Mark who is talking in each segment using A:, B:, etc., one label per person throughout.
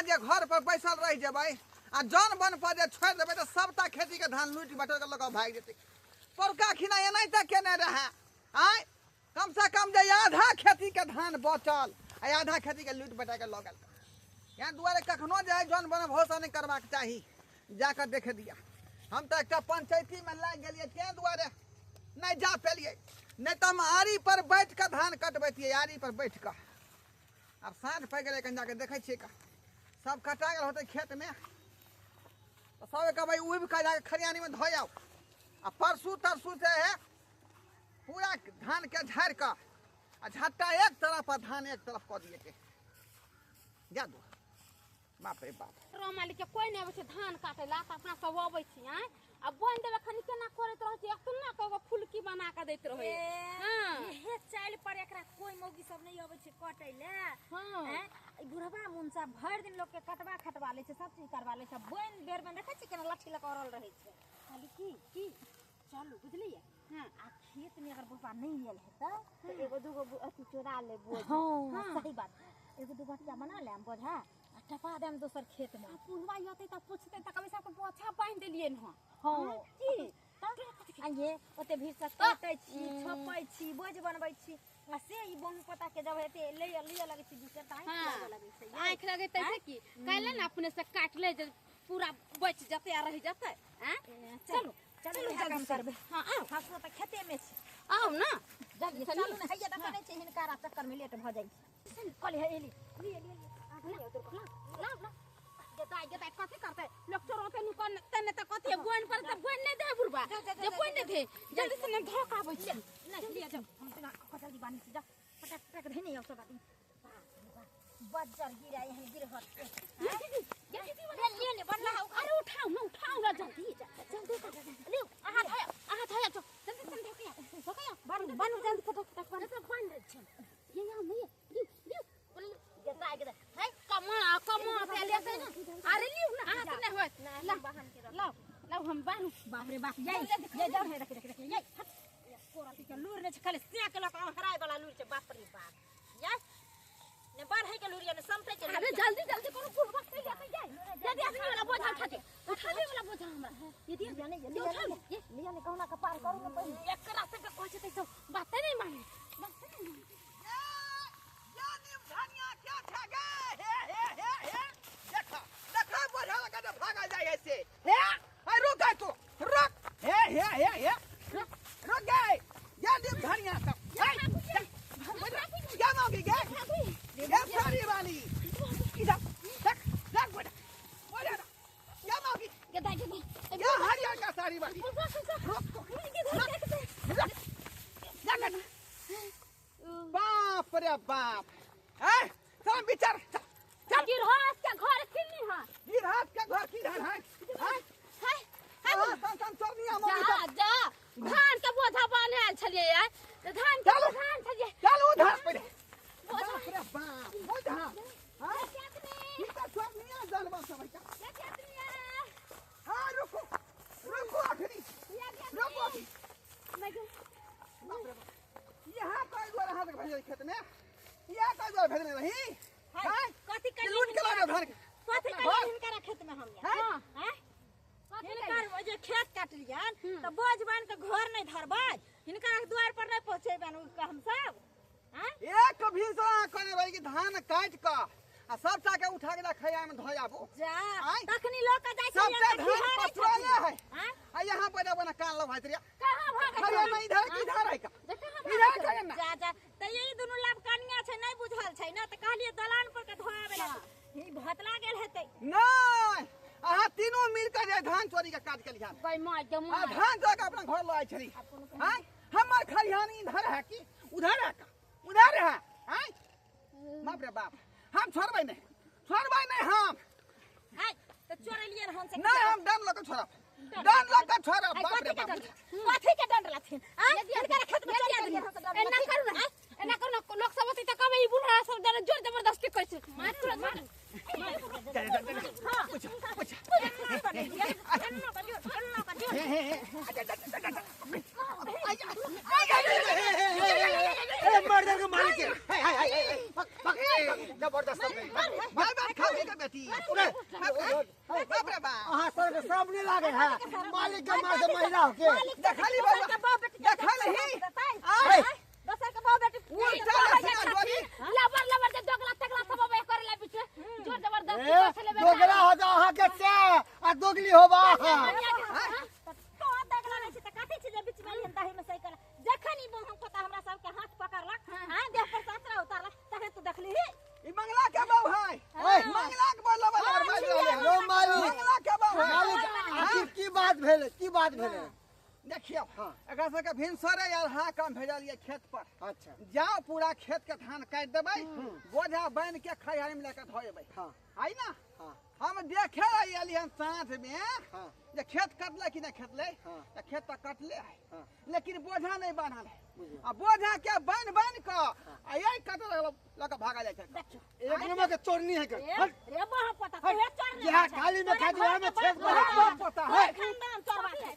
A: जे घर पर बैसल रह जेबै आ जन बन पर जे छोड़ देबै तो सबटा खेती के धान लूट बटोर के लोग भाग जेतै। परका खिना एना तक केने रहे आय कम से कम जे आधा खेती के धान बचल आ आधा खेती के लूट बटा के लगल। यहाँ दुआरे कखनो जे जन बन भरोसा नहीं करबाक चाही, जाकर देख दिया। हम तो एक पंचायती में लाग गए तें दुआरे नहीं जा पेलिए, नहीं तो हम आरी पर बैठ कर धान कटबैतिए, आरी पर बैठ कर। अब साँझ पड़ गए कहीं जाके देखे छिए का सब कटा गए होते खेत में, तो सब कहबै उब कर जाके खरियानी में धो जाओ आ परसू तरसू से है पूरा धान के झाड़ कर आ झट्टा एक तरफ और धान एक तरफ कर दिए के जा दो। बाप रे बाप
B: रो मालिक के कोई नहीं आवे धान काटे ला त अपना सब आवे छी हैं अब बोन देवे खनी केना करत रह छी अपना को फुलकी बना के दैत रहे। हां
C: हे चाइल पर एकरा कोई मौगी सब नहीं आवे छी कटै ले।
B: हां
C: हैं बुढ़वा मुंसा भर दिन लोग के कटवा खटवा ले छै, सब चीज करवा ले छै। बोन बेर में देखै छी केना लाठी लक औरल रहे छै। खाली की चलू बुझलिए। हां आ खेत में अगर बुपा नहीं लेल है त एगो दूगो अथी चोरा ले बोझ। हां सही बात, एगो दूगो बटिया बना ले हम बोझा टपा देम दोसर खेत में।
B: पुलवा होते त पूछते त कभी सब पोछा बांध देलिए न।
C: हां की आ ये ओते भीड़ से काटै छी, छपै छी, बोझ बनबै छी आ से ई बोन पता के जब हेते ले लगे छी दूसर त आंख लगे छै।
B: आंख लगे तै की कहले न अपने से काट ले जे पूरा बच जते आ रह जते। हैं चलो
C: चलो काम करबे। हां आओ हसो त खेते में छी,
B: आओ ना
C: जल्दी चलू न। हैया देखै नै छै हिनकारा चक्कर में लेट भ जाइ छै। कहली हे एली ले
B: ला जे दाई कथि करते लोग चोरोते नु कोन तने त कथि बोन पर त बोन नै दे बुरबा जे बोन नै दे जल्दी से न धोक आबै छै।
C: नहीं लिया जाओ हम तेरा जल्दी बानी से जा पटक पटक धने आओ सब आदमी बज्जर गिरा यहां गिरहत ले बनला
B: अरे उठाओ ना जल्दी
C: ले आहा थाया जो जल्दी धोकया बानु जल्दी पटक बानु
B: सब बन रे छै ये यहाँ नहीं
C: ये ताय के है
B: कमा पे लेते ना अरे लियो ना हाथ नहीं होत
C: ला बहन के
B: ला हम बानु
C: बाप रे बाप ये जाओ है रख ये कोराती के लूर ने खाली सेक लक हराय वाला लूर छै। बाप रे बाप ये ने बढ़ै के लूरिया ने संपे के।
B: अरे जल्दी करो फूल वक्त ले लेते जाए जल्दी आदमी वाला बोझा उठा दे वाला बोझा हमरा
C: ये दिया जाने ये लिया ने कहना का पार करू न पहिले
B: एक करा से के कहै छै तो बात नहीं माने
A: धनिया क्या था गे हे देखा बोझा लगा तो भागा जाए ऐसे हे अरे रुक गए तू रुक हे रुक गए या नीम धनिया सब क्या मांगी गे ये सारी वाली इधर देख बोझा क्या मांगी
B: के दाई
A: क्या हरिया का सारी वाली बाप रे बाप है सब विचार
B: गिरहत के घर किन्नी है
A: गिरहत के घर किधर है सन चोरनिया मोगी
B: जा धान के बोझा बान्हल छलिए यार तो धान के धान छलिए
A: चल उधर पड़े बाप रे बाप बोझा हां कितना चोरनिया जानवा सब है हां रुको आखिरी रुको यहाँ कोई गोरा हाथ भेजे खेत में ये कोई गोरा भेजने नहीं हां
C: कथि कर
A: लूट के लागे धान
C: कथि कर हिनकरा खेत में हम
B: हां
C: हिनकर जे खेत काट लियन त बोझ बांध के घर नहीं धरबै हिनकरा द्वार पर नहीं पहुंचेबन हम सब। हां
A: एक भीसा करे भाई कि धान काट के आ सबटा के उठा के खैया में धो जाबो
C: जा तखनी लोग का जाय
A: सब धान पसवाले है।
C: हां
A: आ यहाँ पर बना कान लो भाईतरिया
B: कहां भाग
A: खैया में इधर है का इधर खैया में
C: जा त यही दुनु लाभ कनिया छै नहीं बुझल छै ना त कहलिए दलान पर के धोआवे ला ई भतला गेल हेतै
A: नहीं अहाँ तीनों मिल कर धान चोरी के काज के लिया
B: भाई मार के
A: आ धान चोरी के अपना घर लाई छली हां हमर खरियानी इधर है कि उधर है का उधर है हां बाप रे बाप हम छोड़बै नहीं हम
C: हाय त चोरलिए हम से
A: नहीं हम डन लग छोड़ब बाप रे बाप
C: कथि के दंड लथिन हां हिनकरा खेत में चल दिया
B: एना करू ना लोग सब होते त कबे ई बुढ़ा सब जोर जबरदस्ती कर छै मार
A: जबरदस्त भाई खा बेटी
D: शर्म नहीं लागे है मालिक के मार से महिला हो के
A: देखली बाबा देखली
C: आई दोसर के बाप बेटी
A: उल्टा लसना जोरी
B: लबर लबर जे दोगला तगला सब बे करे ला बीच जोर जबरदस्ती से लेबे
D: दोगला हो जा अहाँ के से आ दोगली होबा
C: तो दगला नहीं त काठी चीज बीच में लियन दाही में सही कर जखनी वो हम पता हमरा सब के हाथ पकड़लक हां देह पर सासरा उतारलक तहे तू देखली
A: ई मंगला के बाऊ है ओए मंगला के बोल लबर बाज रहले
D: लो मालिक
A: मंगला के बाऊ है
D: मालिक आखिर की बात भेले
A: देखियो एकरा सबके भिनसरे यार हाँ काम भेजलिए खेत पर
D: अच्छा
A: जाओ पूरा खेत के धान काट देबै बोझा बांध के खैहारी में लेके धो जेबै
D: हां
A: आई ना
D: हां
A: हम देखे रही हन साथ में
D: हां
A: जे खेत कटले कि नहीं खेतले
D: हाँ।
A: तो खेत तो कटले है
D: हाँ।
A: लेकिन बोझा नहीं बांधल है
D: बुझियो।
A: आ बोझा के बांध बांध के आ यही कटे लगा भागा जाए छै
D: एक नंबर के चोरनी है के
C: रे बाह पता तो ये चोर
D: जे खाली में खा दिया में छेद कर
A: पता है
C: खानदान चोर बात है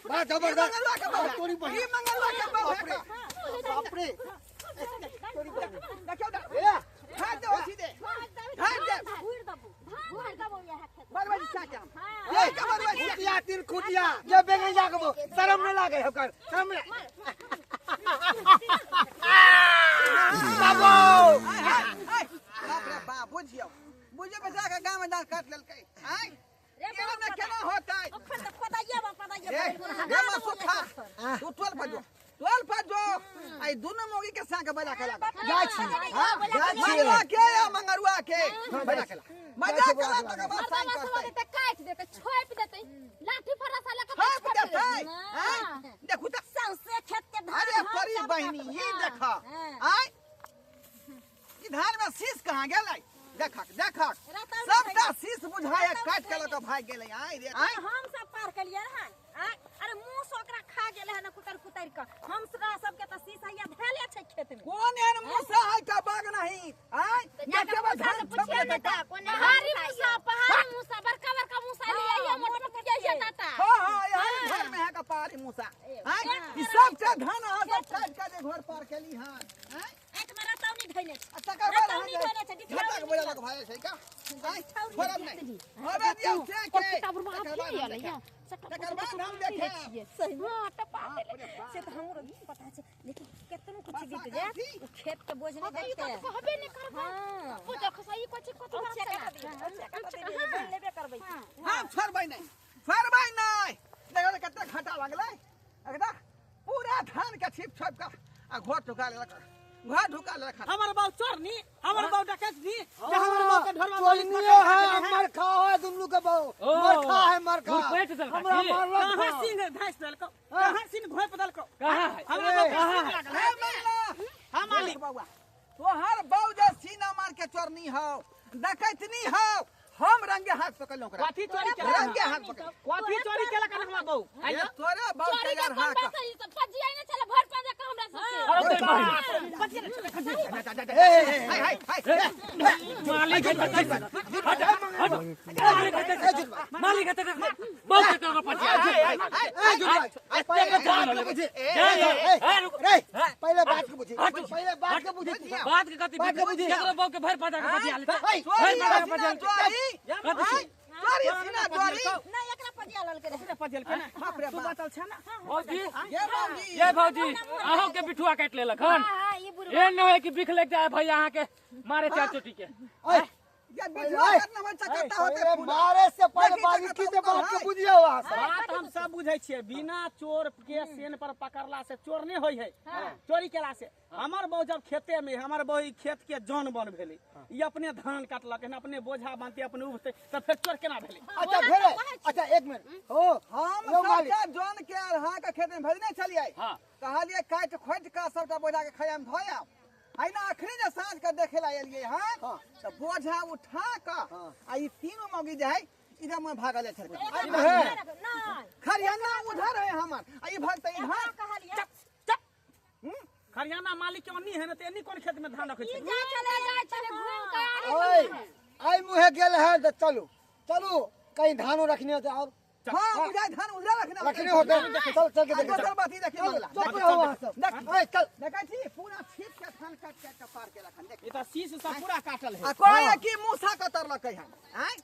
D: बड़ा जबरदस्त तोरी
A: ई
D: बही
A: मंगलवा के बाऊ है
D: बाप रे
A: देखियो ए हाथ दे ओसी दे हाथ दे
C: भूर दबो ये है
A: बरबादी चा के हम
C: हां
A: ए के बरबादी
D: खुटिया तीन खुटिया जे बेगे जाके वो शर्म नहीं लागे होकर शर्म बाबू
A: बाप रे बाप बुझियो बुझे बचा के गांव में दाल काट लेलकै हैं केना में केना होतै
C: अखन तक पताइए
A: रे मसुखा तू 12 बजो आई दोनों मोगी के संग बजा के लगा
D: जाय छी हां जाय छी
A: मंगरुआ के या मंगरुआ के बजा के मजा के ला तक बात साइन
B: सब
A: करतै
B: ते काट देते छोप देते लाठी फरसा लेके
A: हां देतै हैं देखू त
C: सौसे खेत के धान
A: अरे परी बहिनी ये देखा आई ई धान में शीश कहां गेलै देखक सबटा शीश बुझाए काट के लक भाग गेलै आई रे आई
C: हम सब पार कर लिए हन अरे मुंह से ओकरा खा गेले हन कुतर के हम सब के त सीसैया धैले छै खेत में
A: कौन एहन मूसा है का बाग नहीं आई देखे बा धान
B: पूछिए
A: छपले
B: बेटा पहाड़ी मूसा बड़का बड़का मूसा लिए ये मोटा मोटा ये दाता
A: हां यार घर में है का पहाड़ी मूसा आई ई सब का धान आ सब काट के जे घर पार केली हन आई
C: एक मेरा तौनी धैले
A: तकर बाद झटक बोला लग भाई छै का आई फरम नहीं होबे दियो से के तकर बाद हम देखे
C: सही हां टपा से त हमरो पता छै लेकिन केतनो कुछ बीत जाए वो खेत के बोझ नहीं देखते
B: कहबे नहीं कर
C: हां
B: ओ देखो सही कथि
C: लेबे करबै
A: हां फरबै नहीं देखो कते घाटा लागलै एकदा पूरा धान के छिप छप का आ घर ठुका लेलक घर ढुका लेलक
E: हमर बाऊ चोरनी हमर बाऊ डकैतनी जे हमर बाऊ के ढोरवा
D: चोरनी है मर खा है दुन्नु के बहु मर खा है मर खा हमरा मारलक
E: कहां सिंह धाइस देलको कहां सिंह घोप देलको कहां है हमरा बाऊ कहां लागल
A: हे मंगला
E: हां मालिक
A: बाबा तोहर बाऊ जे सीना मार के चोरनी हो डकैतनी हो हम रंगे हाथ पकड़ लो ओकरा
E: कथि चोरी के
A: रंगे हाथ पकड़
E: कथि चोरी केला कन हमरा बाऊ
A: ये तोरे बाऊ के यार हाथ
B: फजिया ने चले भर पाजा का हमरा सबसे
A: हाय
E: मालिक मालिक बाऊ के तो पछिया
D: पहले बात के बुझी
E: बात के कथि केकरो बाऊ के भर पाजा के पछिया ले
A: चोरी सीना चोरी
C: नहीं एकरा पजिया लल के रे
E: पजल के ना
A: बाप रे
E: तू
A: बाप
E: बातल छ ना भौजी
A: ये
E: ये भौजी अहों के बिठुआ काट लेलक हन
C: ये
E: ए न है कि बिख लग जाए भाई अहाँ के मारे चार चोटी के
A: ये बिजला करना मन चकता होते
D: मारे से पहले बारीकी से बात के बुझिए वहां से
E: बात हम सब बुझै छियै बिना चोर के सेन पर पकड़ला से चोर नहीं होई है चोरी केला से हमर बहु जब खेते में हमर बहु खेत के जन बन भेलै ई अपने धान काटलक अपने बोझा बांधते अपने उबते तब फिर चोर केना भेलै
D: अच्छा भेरे अच्छा एक मिनट हो
A: हम
D: लो मालिक
A: सबटा जन के अहाँ के खेत में भेजने छलिए
E: हां
A: कहलिए काट खोट के सबटा बोझा के खयाम धोया आई ना अखनी जे साँझ के देखे ला एलिए हां तो बोझा उठा के आ ई तीनों मौगी जे है इधर में भागल छल
C: नहीं
A: खरियाना उधर है हमर आ ई भागते इधर
C: कहलिए
E: खरियाना मालिक के ओनी है न त एनी कोन खेत में धान रखै छै
B: जाए चले घूम के
D: ओए आई मुहे गेल है तो चलो कहीं धानो रखने हो तो और
A: हां बुझाय धान उधर
D: रखने होते चल के देख
A: चल बाती देखिए मंगला
D: चुप रहो वहां सब
A: देख
D: ओए चल
A: देखै छी पूरा छीप के धान काट के पार के रखन देख
E: ई त शीश सब पूरा काटल है
A: आ कोई की मूसा कतर लकै हन हैं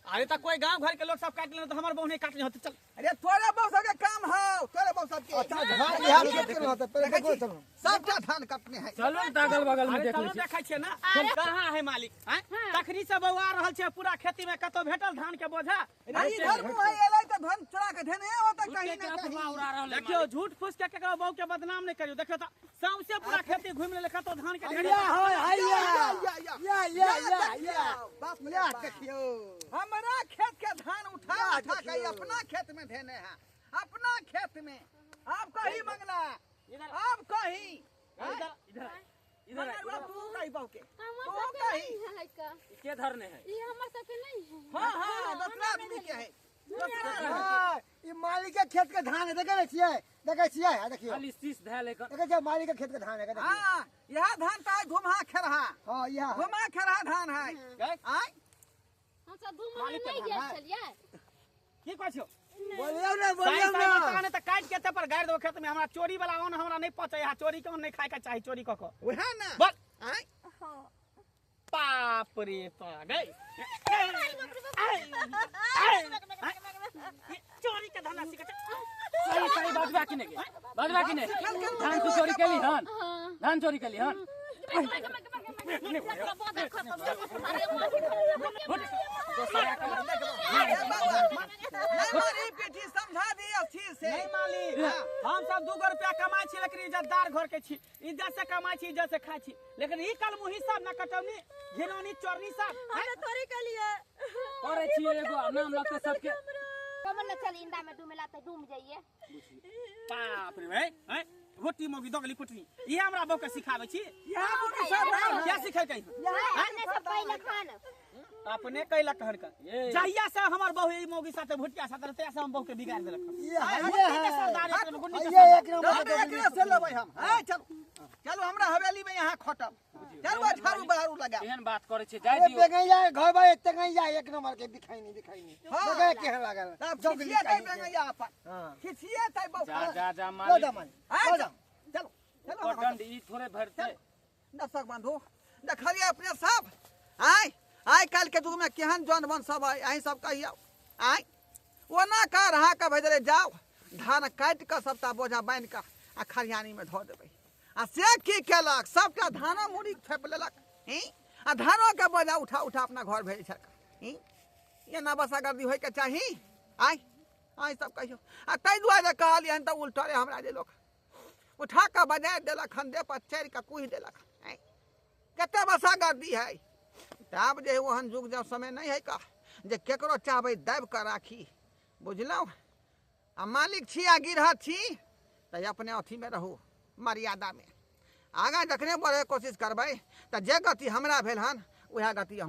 E: अरे तो कोई गांव घर के लोग सब काट ले तो हमार बहू नहीं काटनी होती चल
A: अरे तोरे बहु सबके काम हो, तोरे बहु सबके
D: अच्छा धान यहाँ खेत के होता पहले देखो चलो
A: सबटा धान काटने है।
F: चलो ना अगल बगल में
E: अरे
F: देख
E: चलो
F: लीजिए
E: देखै छियै ना कहाँ है मालिक हैं तखनी से बौआ रहल छै पूरा खेती में कतो भेटल धान के बोझा
A: अरे इधर मुँह एलै तो धन चोरा के धेने होता कहीं ना कहीं।
F: उड़ा रहल है
E: देखियो झूठ फूस के केकरो बहू के बदनाम नहीं करियो देखियो तो सौंसे पूरा खेती घुमि ले कतो धान के ढेर
A: बाप या देखियो हमरा खेत के धान उठा उठा के अपना खेत में धेने है, अपना खेत में। आप कहीं मंगला आप कहीं
E: इधर इधर इधर
A: मगर तू कहीं बहु के
B: हमर
A: तो
B: सबके
A: कहीं
B: नहीं है का
F: के धरने है
B: ये हमर सबके नहीं है।
A: हाँ हाँ दूसरा आदमी के है।
D: हाँ, ये मालिक के खेत के धान है देखे छियै देखियो
F: खाली शीश धै लेकर
D: देखे छियै मालिक के खेत के धान है देखियो
A: हाँ यह धान तो है घुमा खेरहा,
D: हाँ यह
A: घुमा खेरहा धान है। आय
B: हम सब धूम में
E: मालिक के
B: नहीं
E: धान
B: गेल
E: है।
B: छलिए।
E: की कहै छियो
D: बोलियो ना
E: साई साई ने त काट के ते पर गाड़ दो खेत में हमरा चोरी वाला ओन हमरा नहीं पचे है चोरी के ओन नहीं खाए के चाही चोरी क के
A: वह ना
E: बोल
A: आय
E: बाप रे बाप गई चोरी के धंधा सीखे
F: सही सही बाजवा कि नहीं धान तू चोरी केली हन धान चोरी केली हन
A: हमारी पीठी समझा दी अच्छी से।
E: नहीं मालिक हम सब 2 रुपया कमाई छी लेकिन इज्जतदार घर के छी इज्जत से कमाई छी इज्जत से खाई छी लेकिन ई कल मुही सब न कटौनी घिनौनी चोरनी सब
B: तोरी के लिए
F: करे छियै एगो नाम लगते सबके
B: कमल न चल इंदा में डूमेला त डूम जाइए।
E: बाप रे भाई हैं रोटी मोगी दोगली कुटनी ये हमरा बहू के सिखावे छी
A: यहाँ मुझे सब
E: क्या सिखाई कहीं
B: हमने सब पहले खान
E: अपने कैला कहर का जहिया से हमर बहू ई मोगी साथे भुटिया साथे रहते से हम बहू के बिगाड़ देलक
D: ये है
E: गुंडी
D: ये एक नंबर
A: हम एकरे से लेबै हम। आय चलो चलो हमरा हवेली में यहाँ खटब चलो झाड़ू बहारू लगा।
F: एहन बात करे छै जाय
D: अरे
F: दियो
D: बेगैया घर भाई एते गैया एक नंबर के दिखाई नहीं
A: हाँ।
D: बेगैया केहन लागल
A: तब खिचिए तै बेंगैया अपन
D: हां
A: खिचिए तै बहु
F: जा जा जा
D: लो
F: मालिक
D: दमन
A: आय
D: लो
A: चलो चलो चलो
F: दंड ई थोड़े भरते
A: दर्शक बंधु देखलिए अपने सब आय आय काल के युग में केहन जौन बन सब है अहीं सब कहियो आय ओना का रहा का भेजले जाओ धान काट के सबटा बोझा बांध के आ खरियानी में धो देबै आ से की केलक सबटा धानो मुड़ी थेप लेलक हैं आ धानो के बोझा उठा उठा अपना घर भेज छक हैं ये ना बसा गर्दी होय के चाही आय आय सब कहियो आ तै दुआरे कहलियन त उल्टरे हमरा जे लोग उठा के बजा देलक खंदे पर चढ़ के कुछ देलक हैं कते बसा गर्दी है तब जे ओहन युग जब समय नहीं है का जे केकरो चाहबै दाबि के राखी बुझलौ आ मालिक छी आ गिरहत छी त अपने अथी में रहू मर्यादा में आगा जखने बढ़े कोशिश करबै त जे गति हमरा भेल हन वएह गति अहूँ